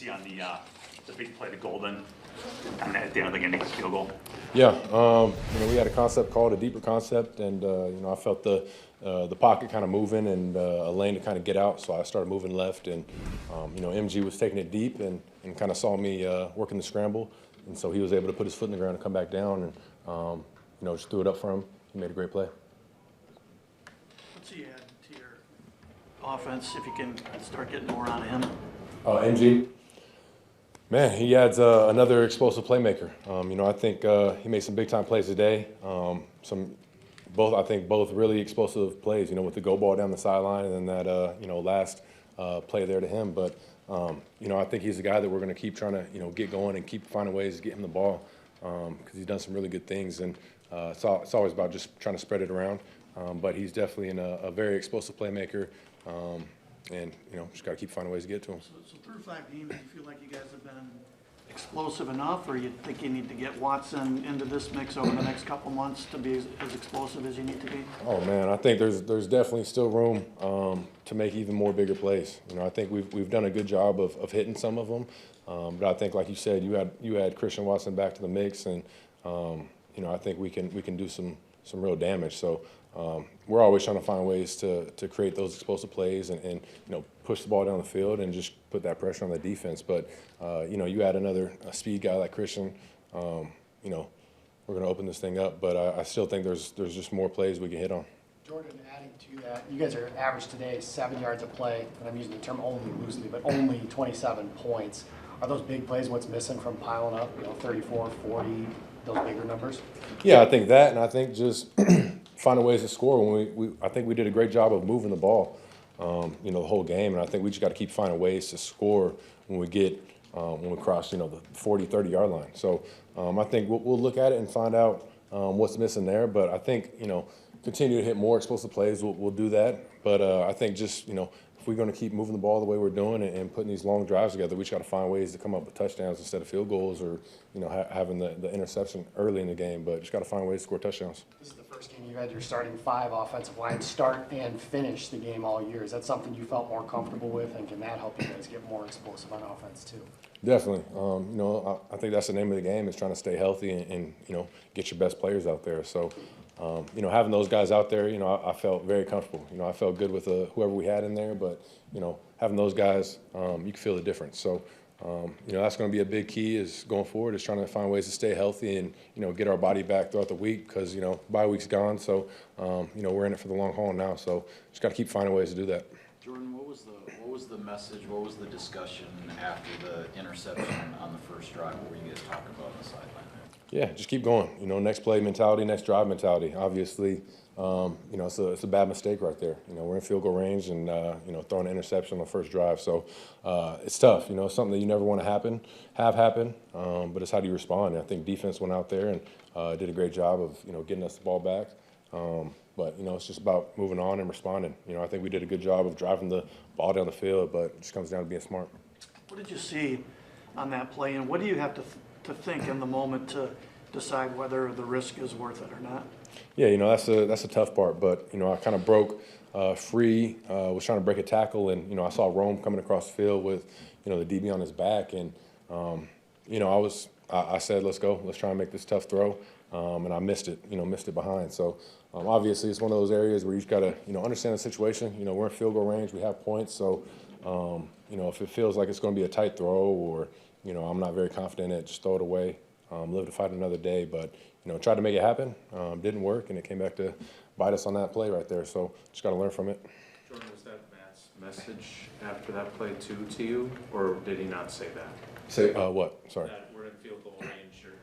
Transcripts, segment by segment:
see on the big play to Golden and at the end of the game, the field goal? Yeah, we had a concept called a deeper concept, and I felt the pocket kind of moving and a lane to kind of get out, so I started moving left, and MG was taking it deep and kind of saw me working the scramble, and so he was able to put his foot in the ground and come back down, and just threw it up for him. He made a great play. What's he add to your offense if you can start getting more out of him? MG. Man, he adds another explosive playmaker. I think he made some big-time plays today. Both really explosive plays. With the go ball down the sideline and then that last play there to him. But I think he's a guy that we're going to keep trying to get going and keep finding ways to get him the ball because he's done some really good things. And it's always about just trying to spread it around. But he's definitely a very explosive playmaker. And just got to keep finding ways to get to him. So through 5 games, do you feel like you guys have been explosive enough, or you think you need to get Watson into this mix over the next couple months to be as explosive as you need to be? Oh man, I think there's definitely still room to make even more bigger plays. I think we've done a good job of hitting some of them, but I think, like you said, you had Christian Watson back to the mix, and I think we can do some real damage. So. We're always trying to find ways to create those explosive plays and push the ball down the field and just put that pressure on the defense. But you add another speed guy like Christian, we're going to open this thing up. But I still think there's just more plays we can hit on. Jordan, adding to that, you guys are average today 7 yards a play, and I'm using the term only loosely, but only 27 points. Are those big plays what's missing from piling up, 34, 40, those bigger numbers? Yeah, I think that, and I think just finding ways to score. I think we did a great job of moving the ball, the whole game, and I think we just got to keep finding ways to score when we cross, the 40, 30-yard line. So I think we'll look at it and find out what's missing there. But I think, continue to hit more explosive plays, we'll do that. But I think just, if we're going to keep moving the ball the way we're doing and putting these long drives together, we just got to find ways to come up with touchdowns instead of field goals or, having the interception early in the game. But just got to find ways to score touchdowns. This is the first game you had your starting 5 offensive line start and finish the game all year. Is that something you felt more comfortable with, and can that help you guys get more explosive on offense too? Definitely. I think that's the name of the game, is trying to stay healthy and get your best players out there. So, having those guys out there, I felt very comfortable. I felt good with whoever we had in there, but, having those guys, you can feel the difference. So, that's going to be a big key is going forward, is trying to find ways to stay healthy and, get our body back throughout the week because, bye week's gone. So, we're in it for the long haul now. So just got to keep finding ways to do that. Jordan, what was the message, what was the discussion after the interception on the first drive? What were you guys talking about on the sideline there? Yeah, just keep going. Next play mentality, next drive mentality. Obviously, it's a bad mistake right there. We're in field goal range and, throwing an interception on the first drive. So it's tough. It's something that you never want to have happen, but it's how do you respond. And I think defense went out there and did a great job of, getting us the ball back. But, it's just about moving on and responding. I think we did a good job of driving the ball down the field, but it just comes down to being smart. What did you see on that play, and what do you have to think in the moment to decide whether the risk is worth it or not? Yeah, that's a tough part, but I kind of broke free, was trying to break a tackle, and I saw Rome coming across the field with the DB on his back, and I said, let's go, let's try and make this tough throw, and I missed it behind. So obviously it's one of those areas where you just got to understand the situation. We're in field goal range, we have points, so if it feels like it's going to be a tight throw or I'm not very confident in it, just throw it away. Live to fight another day, but tried to make it happen. Didn't work, and it came back to bite us on that play right there. So just got to learn from it. Jordan, was that Matt's message after that play to you, or did he not say that? Say what? Sorry. That we're in field goal range.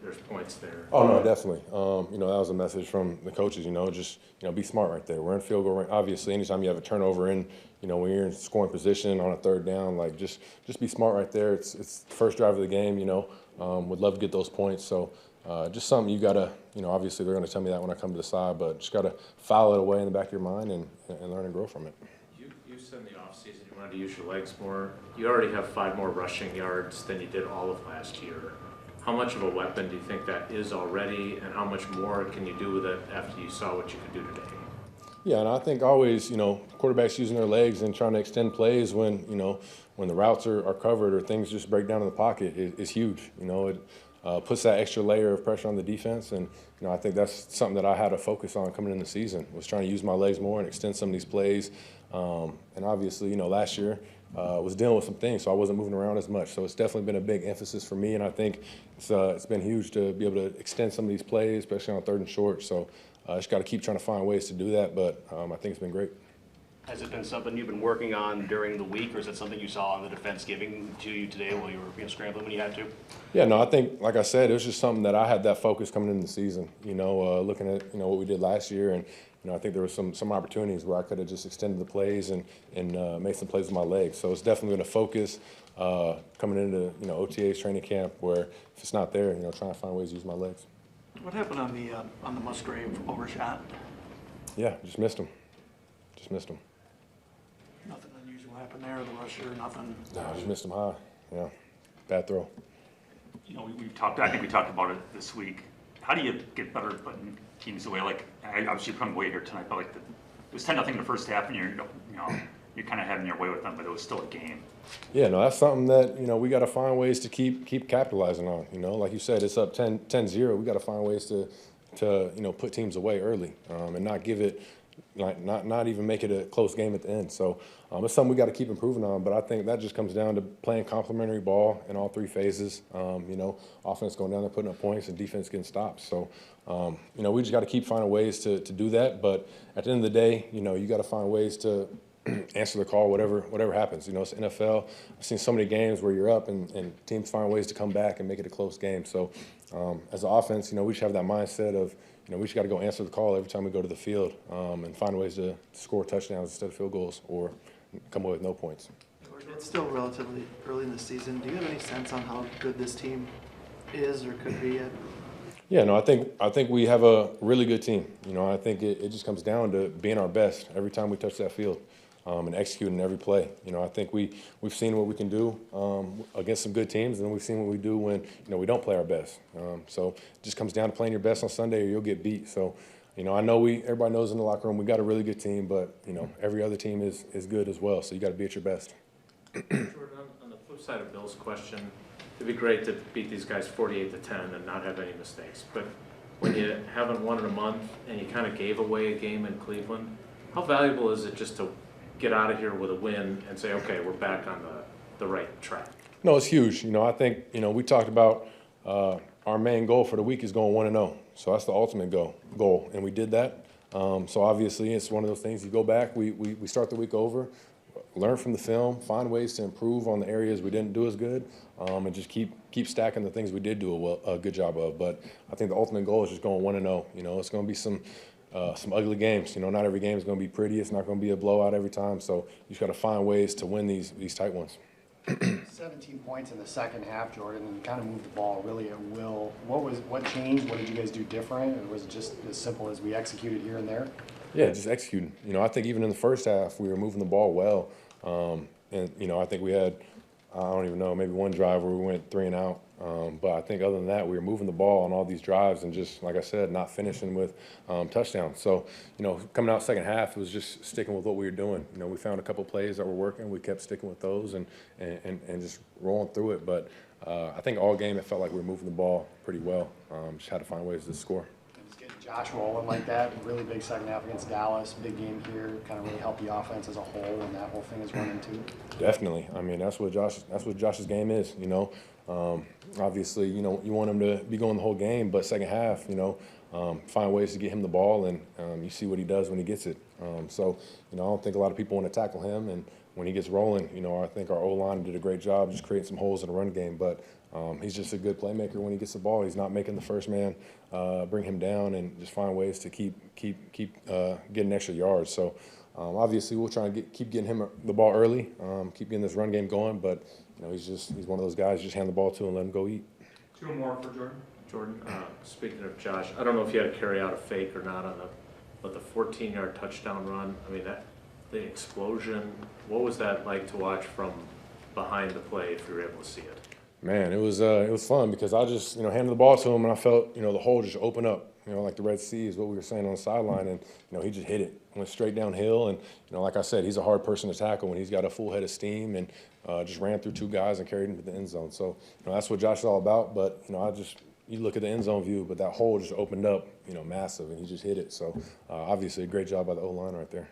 There's points there. Oh no, definitely. That was a message from the coaches. Just be smart right there. We're in field goal range. Obviously, anytime you have a turnover in, when you're in scoring position on a third down, like just be smart right there. It's the first drive of the game. Would love to get those points. So just something you gotta, obviously they're gonna tell me that when I come to the side, but just gotta file it away in the back of your mind and learn and grow from it. You said in the offseason you wanted to use your legs more. You already have 5 more rushing yards than you did all of last year. How much of a weapon do you think that is already, and how much more can you do with it after you saw what you could do today? Yeah, and I think always, quarterbacks using their legs and trying to extend plays when, when the routes are covered or things just break down in the pocket is huge. It puts that extra layer of pressure on the defense, and I think that's something that I had to focus on coming in the season, was trying to use my legs more and extend some of these plays. And obviously, last year was dealing with some things, so I wasn't moving around as much. So it's definitely been a big emphasis for me, and I think it's been huge to be able to extend some of these plays, especially on 3rd and short. So just got to keep trying to find ways to do that, but I think it's been great. Has it been something you've been working on during the week, or is it something you saw on the defense giving to you today while you were scrambling when you had to? Yeah, no, I think, like I said, it was just something that I had that focus coming into the season, looking at, what we did last year. And, I think there was some opportunities where I could have just extended the plays and made some plays with my legs. So it's definitely been a focus coming into, OTA's training camp, where if it's not there, trying to find ways to use my legs. What happened on the Musgrave overshot? Yeah, just missed him. Nothing unusual happened there, the rusher, nothing? No, just missed him high. Yeah, bad throw. I think we talked about it this week. How do you get better at putting teams away? Like, obviously you're putting away here tonight, but like it was 10-0 in the first half, and you're kind of having your way with them, but it was still a game. Yeah, no, that's something that, we got to find ways to keep capitalizing on. Like you said, it's up 10-0. We got to find ways to put teams away early and not give it, not even make it a close game at the end. So it's something we got to keep improving on. But I think that just comes down to playing complementary ball in all 3 phases. Offense going down there, putting up points, and defense getting stops. So, we just got to keep finding ways to do that. But at the end of the day, you got to find ways to answer the call, whatever happens. It's NFL. I've seen so many games where you're up and teams find ways to come back and make it a close game. So as an offense, we just have that mindset of, we just got to go answer the call every time we go to the field and find ways to score touchdowns instead of field goals or come away with no points. It's still relatively early in the season. Do you have any sense on how good this team is or could be yet? Yeah, no, I think we have a really good team. I think it just comes down to being our best every time we touch that field. And executing every play. I think we've seen what we can do against some good teams, and then we've seen what we do when we don't play our best. So it just comes down to playing your best on Sunday, or you'll get beat. So I know everybody knows in the locker room we got a really good team, but every other team is good as well. So you got to be at your best. Jordan, on the flip side of Bill's question, it'd be great to beat these guys 48-10 and not have any mistakes. But when you haven't won in a month and you kind of gave away a game in Cleveland, how valuable is it just to get out of here with a win and say, okay, we're back on the right track? No, it's huge. I think, we talked about our main goal for the week is going 1-0. So that's the ultimate goal, and we did that. So obviously it's one of those things, you go back, we start the week over, learn from the film, find ways to improve on the areas we didn't do as good, and just keep stacking the things we did do a good job of. But I think the ultimate goal is just going 1-0. It's going to be some ugly games. Not every game is going to be pretty. It's not going to be a blowout every time. So you just got to find ways to win these tight ones. 17 points in the second half, Jordan, and kind of moved the ball really at will. What changed? What did you guys do different? Or was it just as simple as we executed here and there? Yeah, just executing. I think even in the first half, we were moving the ball well. And, I think we had, I don't even know, maybe one drive where we went 3 and out. But I think other than that, we were moving the ball on all these drives and just, like I said, not finishing with touchdowns. So, coming out second half, it was just sticking with what we were doing. We found a couple plays that were working. We kept sticking with those and just rolling through it. But I think all game it felt like we were moving the ball pretty well. Just had to find ways to score. Just getting Josh rolling like that, really big second half against Dallas, big game here, kind of really helped the offense as a whole, and that whole thing is running too. Definitely. I mean, that's what Josh's game is. Obviously, you want him to be going the whole game, but second half, find ways to get him the ball, and you see what he does when he gets it. So, I don't think a lot of people want to tackle him, and when he gets rolling, I think our O-line did a great job just creating some holes in the run game, but he's just a good playmaker when he gets the ball. He's not making the first man bring him down, and just find ways to keep getting extra yards. So, obviously, we'll try to keep getting him the ball early, keep getting this run game going, but he's one of those guys, just hand the ball to and let him go eat. 2 more for Jordan. Jordan, speaking of Josh, I don't know if you had to carry out a fake or not but the 14-yard touchdown run, I mean, the explosion, what was that like to watch from behind the play if you were able to see it? Man, it was fun because I just, handed the ball to him and I felt, the hole just open up, like the Red Sea is what we were saying on the sideline, and, he just hit it went straight downhill. And, like I said, he's a hard person to tackle when he's got a full head of steam, and just ran through 2 guys and carried him to the end zone. So, that's what Josh is all about. But, you look at the end zone view, but that hole just opened up, massive, and he just hit it. So, obviously, a great job by the O-line right there.